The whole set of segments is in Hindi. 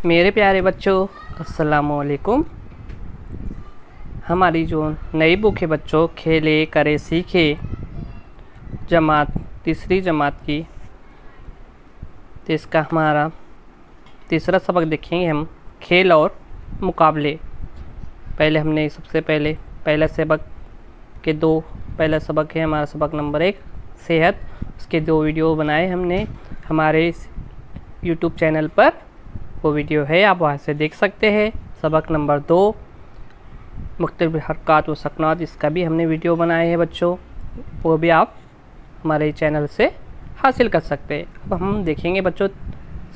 मेरे प्यारे बच्चों, अस्सलामुअलैकुम। हमारी जो नई बुक है बच्चों, खेले करे सीखे, तीसरी जमात की, तो इसका हमारा तीसरा सबक देखेंगे हम, खेल और मुकाबले। पहले हमने सबसे पहले पहला सबक के पहला सबक है हमारा सबक नंबर 1 सेहत, उसके 2 वीडियो बनाए हमने हमारे यूट्यूब चैनल पर, वो वीडियो है, आप वहाँ से देख सकते हैं। सबक नंबर 2 मुख्तलिफ हरकत व सकनात, इसका भी हमने वीडियो बनाए हैं बच्चों, वो भी आप हमारे चैनल से हासिल कर सकते हैं। अब हम देखेंगे बच्चों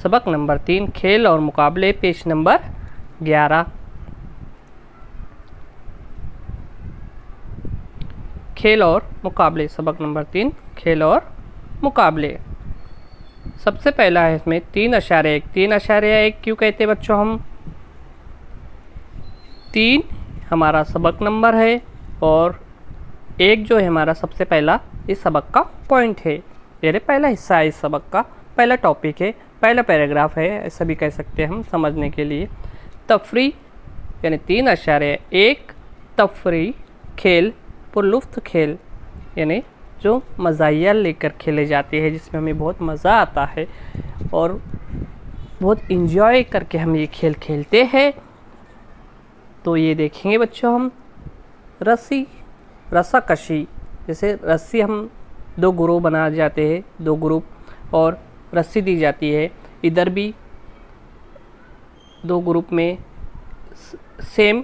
सबक नंबर 3 खेल और मुकाबले, पेज नंबर 11। खेल और मुकाबले, सबक नंबर 3 खेल और मुकाबले। सबसे पहला है इसमें 3.1। 3.1 क्यों कहते हैं बच्चों हम? 3 हमारा सबक नंबर है और 1 जो है हमारा सबसे पहला इस सबक का पॉइंट है, यानी पहला हिस्सा है इस सबक का, पहला टॉपिक है, पहला पैराग्राफ है, ऐसा भी कह सकते हैं हम समझने के लिए। तफरी यानी 3.1 तफरी खेल, पुरलुफ्त खेल, यानी जो मज़ाहिया लेकर खेले जाते हैं, जिसमें हमें बहुत मज़ा आता है और बहुत इंजॉय करके हम ये खेल खेलते हैं। तो ये देखेंगे बच्चों हम रस्साकशी, जैसे रस्सी हम 2 ग्रुप बना जाते हैं, 2 ग्रुप और रस्सी दी जाती है। इधर भी 2 ग्रुप में सेम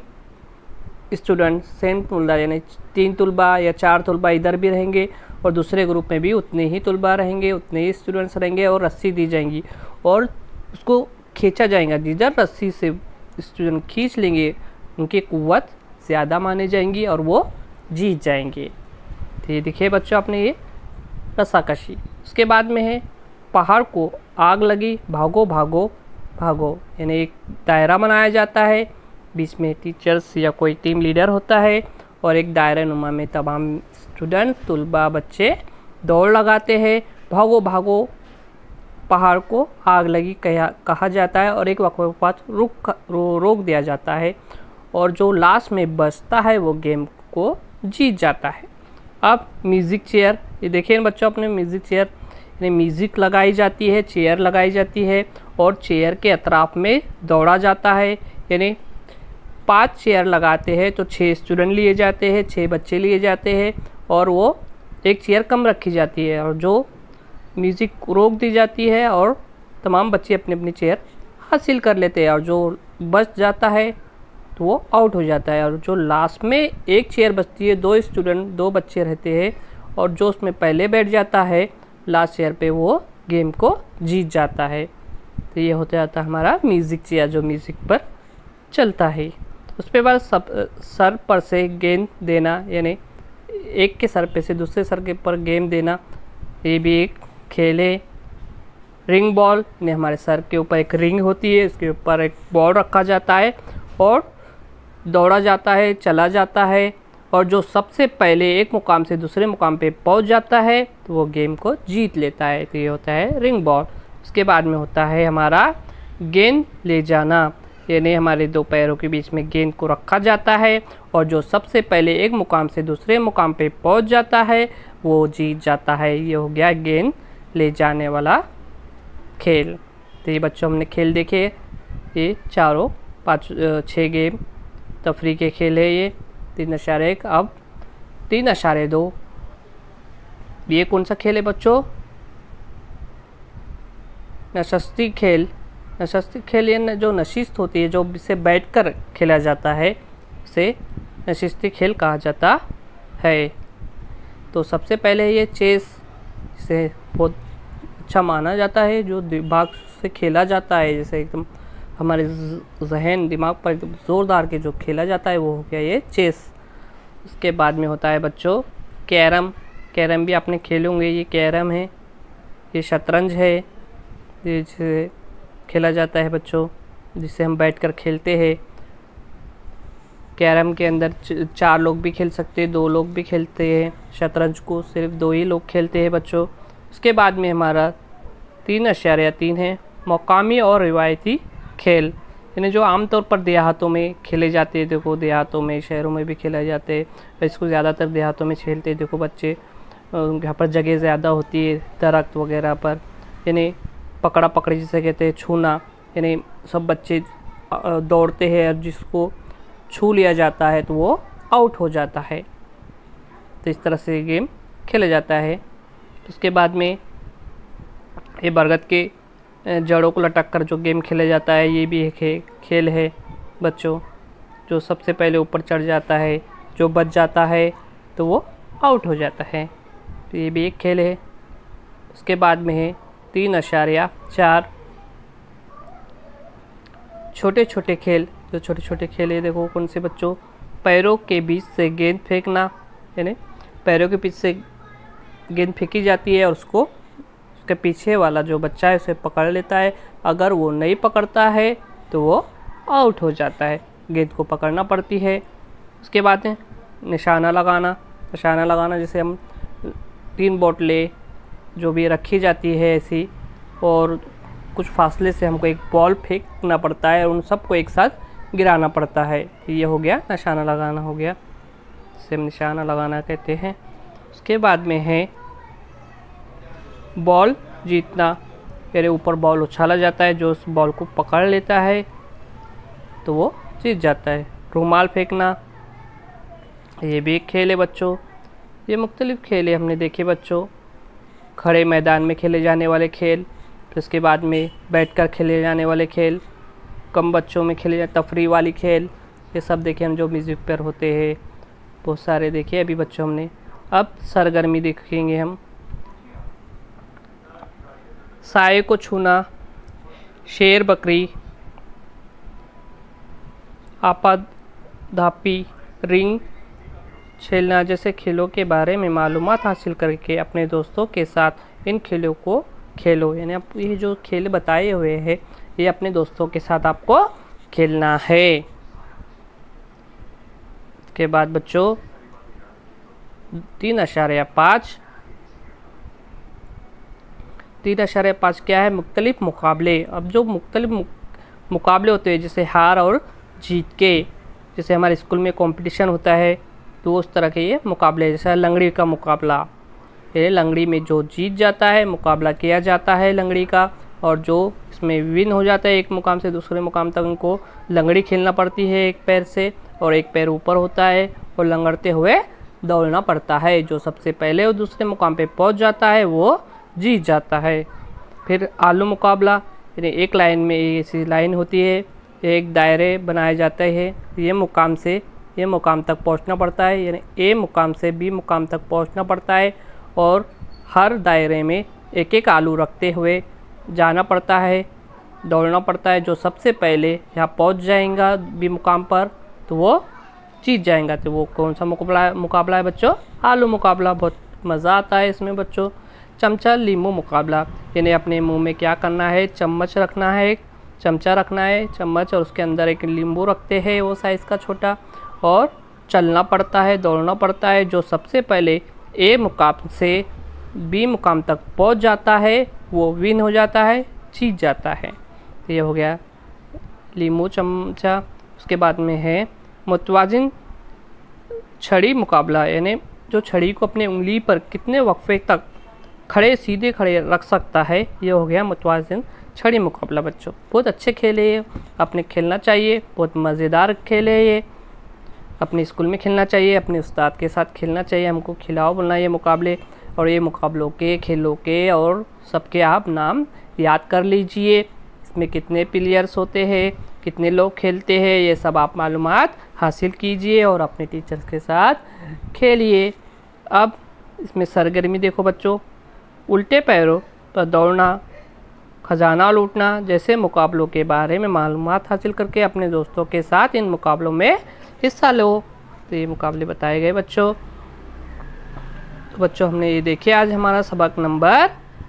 स्टूडेंट, सेम तुलबा, यानी 3 तुलबा या 4 तुलबा इधर भी रहेंगे और दूसरे ग्रुप में भी उतने ही तुलबा रहेंगे, उतने ही स्टूडेंट्स रहेंगे और रस्सी दी जाएंगी और उसको खींचा जाएगा। जिधर रस्सी से स्टूडेंट खींच लेंगे उनकी कुव्वत ज़्यादा माने जाएंगी और वो जीत जाएंगे। तो ये देखिए बच्चों आपने ये रस्साकशी। उसके बाद में है पहाड़ को आग लगी, भागो भागो भागो, यानी एक दायरा बनाया जाता है, बीच में टीचर्स या कोई टीम लीडर होता है और एक दायरा नुमा में तमाम स्टूडेंट तुलबा बच्चे दौड़ लगाते हैं। भागो भागो पहाड़ को आग लगी कहा जाता है और एक वक्त बाद रोक दिया जाता है और जो लास्ट में बचता है वो गेम को जीत जाता है। अब म्यूज़िक चेयर, ये देखिए बच्चों अपने म्यूज़िक चेयर, यानी म्यूज़िक लगाई जाती है, चेयर लगाई जाती है और चेयर के अतराफ में दौड़ा जाता है, यानी 5 चेयर लगाते हैं तो 6 स्टूडेंट लिए जाते हैं, 6 बच्चे लिए जाते हैं और वो एक चेयर कम रखी जाती है और जो म्यूज़िक रोक दी जाती है और तमाम बच्चे अपनी अपनी चेयर हासिल कर लेते हैं और जो बच जाता है तो वो आउट हो जाता है। और जो लास्ट में एक चेयर बचती है, 2 बच्चे रहते हैं और जो उसमें पहले बैठ जाता है लास्ट चेयर पे, वो गेम को जीत जाता है। तो ये होता जाता है हमारा म्यूज़िक चेयर, जो म्यूज़िक पर चलता है। उस पे बाद सर पर से गेंद देना, यानी एक के सर पे से दूसरे सर के पर गेंद देना, ये भी एक खेल है। रिंग बॉल, यानी हमारे सर के ऊपर एक रिंग होती है, इसके ऊपर एक बॉल रखा जाता है और दौड़ा जाता है, चला जाता है और जो सबसे पहले एक मुकाम से दूसरे मुकाम पे पहुंच जाता है तो वो गेम को जीत लेता है। तो ये होता है रिंग बॉल। उसके बाद में होता है हमारा गेंद ले जाना, यानी हमारे 2 पैरों के बीच में गेंद को रखा जाता है और जो सबसे पहले एक मुकाम से दूसरे मुकाम पे पहुंच जाता है वो जीत जाता है। ये हो गया गेंद ले जाने वाला खेल। तो ये बच्चों हमने खेल देखे, ये 6 गेम तफरी के खेल है ये 3.1। अब 3.2, ये कौन सा खेल है बच्चों? नशस्ती खेल। नशस्ती खेल ये जो नशिस्त होती है, जो इसे बैठकर खेला जाता है, उसे नशिस्ती खेल कहा जाता है। तो सबसे पहले ये चेस, इसे बहुत अच्छा माना जाता है, जो दिमाग से खेला जाता है, जैसे एकदम हमारे जहन दिमाग पर एकदम ज़ोरदार के जो खेला जाता है वो हो गया ये चेस। उसके बाद में होता है बच्चों कैरम। कैरम भी आपने खेले होंगे, ये कैरम है, ये शतरंज है, जिसे खेला जाता है बच्चों, जिसे हम बैठकर खेलते हैं। कैरम के अंदर 4 लोग भी खेल सकते हैं, 2 लोग भी खेलते हैं। शतरंज को सिर्फ 2 ही लोग खेलते हैं बच्चों। उसके बाद में हमारा 3.3 है मकामी और रिवायती खेल, यानी जो आमतौर पर देहातों में खेले जाते हैं, देखो देहातों में, शहरों में भी खेले जाते हैं, इसको ज़्यादातर देहातों में खेलते हैं। देखो बच्चे, यहाँ पर जगह ज़्यादा होती है दरख्त वगैरह पर, यानी पकड़ा पकड़ी जिसे कहते हैं, छूना, यानी सब बच्चे दौड़ते हैं और जिसको छू लिया जाता है तो वो आउट हो जाता है। तो इस तरह से गेम खेला जाता है। उसके बाद में ये बरगद के जड़ों को लटक कर जो गेम खेला जाता है, ये भी एक खेल है बच्चों। जो सबसे पहले ऊपर चढ़ जाता है, जो बच जाता है तो वो आउट हो जाता है। तो ये भी एक खेल है। उसके बाद में है 3.4 छोटे छोटे खेल। जो छोटे छोटे खेल है देखो कौन से बच्चों, पैरों के बीच से गेंद फेंकना, यानी पैरों के बीच से गेंद फेंकी जाती है और उसको उसके पीछे वाला जो बच्चा है उसे पकड़ लेता है। अगर वो नहीं पकड़ता है तो वो आउट हो जाता है, गेंद को पकड़ना पड़ती है। उसके बाद में निशाना लगाना। निशाना लगाना जैसे हम 3 बोतलें जो भी रखी जाती है ऐसी, और कुछ फासले से हमको एक बॉल फेंकना पड़ता है और उन सबको एक साथ गिराना पड़ता है। ये हो गया निशाना लगाना, हो गया, इसे निशाना लगाना कहते हैं। उसके बाद में है बॉल जीतना, यानी ऊपर बॉल उछाला जाता है, जो उस बॉल को पकड़ लेता है तो वो जीत जाता है। रुमाल फेंकना, ये भी एक खेल है बच्चों। ये मुख्तलिफ खेल है हमने देखे बच्चों। खड़े मैदान में खेले जाने वाले खेल, फिर उसके बाद में बैठकर खेले जाने वाले खेल, कम बच्चों में खेले तफरी वाली खेल, ये सब देखे हम जो म्यूज़िक पर होते हैं, बहुत सारे देखे अभी बच्चों हमने। अब सरगर्मी देखेंगे हम। साए को छूना, शेर बकरी, आपा धापी, रिंग खेलना जैसे खेलों के बारे में मालूमात हासिल करके अपने दोस्तों के साथ इन खेलों को खेलो। यानी आप ये जो खेल बताए हुए हैं ये अपने दोस्तों के साथ आपको खेलना है। उसके बाद बच्चों 3.5 3.5 क्या है, मुख्तलिफ मुकाबले। अब जो मुख्तलिफ मुकाबले होते हैं जैसे हार और जीत के, जैसे हमारे स्कूल में कंपटीशन होता है तो उस तरह के ये मुकाबले, जैसे लंगड़ी का मुकाबला, ये लंगड़ी में जो जीत जाता है मुकाबला किया जाता है लंगड़ी का, और जो इसमें विन हो जाता है एक मुकाम से दूसरे मुकाम तक उनको लंगड़ी खेलना पड़ती है एक पैर से, और एक पैर ऊपर होता है और लंगड़ते हुए दौड़ना पड़ता है। जो सबसे पहले वो दूसरे मुकाम पे पहुंच जाता है वो जीत जाता है। फिर आलू मुकाबला, यानी एक लाइन में ऐसी लाइन होती है, एक दायरे बनाए जाते हैं, ये मुकाम से ये मुकाम तक पहुंचना पड़ता है, यानी ए मुकाम से बी मुकाम तक पहुंचना पड़ता है, और हर दायरे में एक एक आलू रखते हुए जाना पड़ता है, दौड़ना पड़ता है। जो सबसे पहले यहाँ पहुंच जाएगा बी मुकाम पर तो वो जीत जाएगा। तो वो कौन सा मुकाबला है बच्चों, आलू मुकाबला। बहुत मज़ा आता है इसमें बच्चों। चमचा लींबू मुकाबला, यानी अपने मुंह में क्या करना है, चम्मच रखना है, चमचा रखना है, चम्मच, और उसके अंदर एक नींबू रखते हैं वो साइज़ का छोटा, और चलना पड़ता है, दौड़ना पड़ता है। जो सबसे पहले ए मुकाम से बी मुकाम तक पहुंच जाता है वो विन हो जाता है, जीत जाता है। तो ये हो गया लींबू चमचा। उसके बाद में है मुतवाजिन छड़ी मुकाबला, यानी जो छड़ी को अपने उंगली पर कितने वक्फे तक खड़े सीधे खड़े रख सकता है, ये हो गया मुतवाजिन छड़ी मुकाबला बच्चों। बहुत अच्छे खेल है ये, आपने खेलना चाहिए, बहुत मज़ेदार खेल है ये, अपने स्कूल में खेलना चाहिए, अपने उस्ताद के साथ खेलना चाहिए। हमको खिलाओ बोलना ये मुकाबले, और ये मुकाबलों के खेलों के और सबके आप नाम याद कर लीजिए। इसमें कितने प्लेयर्स होते हैं, कितने लोग खेलते हैं, ये सब आप मालूमात हासिल कीजिए और अपने टीचर्स के साथ खेलिए। अब इसमें सरगर्मी देखो बच्चों, उल्टे पैरों पर दौड़ना, खजाना लूटना जैसे मुकाबलों के बारे में मालूमात हासिल करके अपने दोस्तों के साथ इन मुकाबलों में हिस्सा लो। तो ये मुकाबले बताए गए बच्चों। तो बच्चों हमने ये देखे आज हमारा सबक नंबर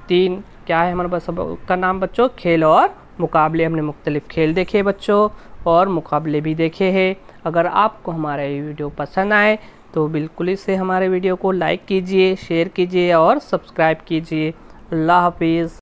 3। क्या है हमारा सबक का नाम बच्चों, खेल और मुकाबले। हमने मुख्तलिफ खेल देखे बच्चों और मुकाबले भी देखे हैं। अगर आपको हमारा ये वीडियो पसंद आए तो बिल्कुल इसे हमारे वीडियो को लाइक कीजिए, शेयर कीजिए और सब्सक्राइब कीजिए। अल्लाह हाफिज़।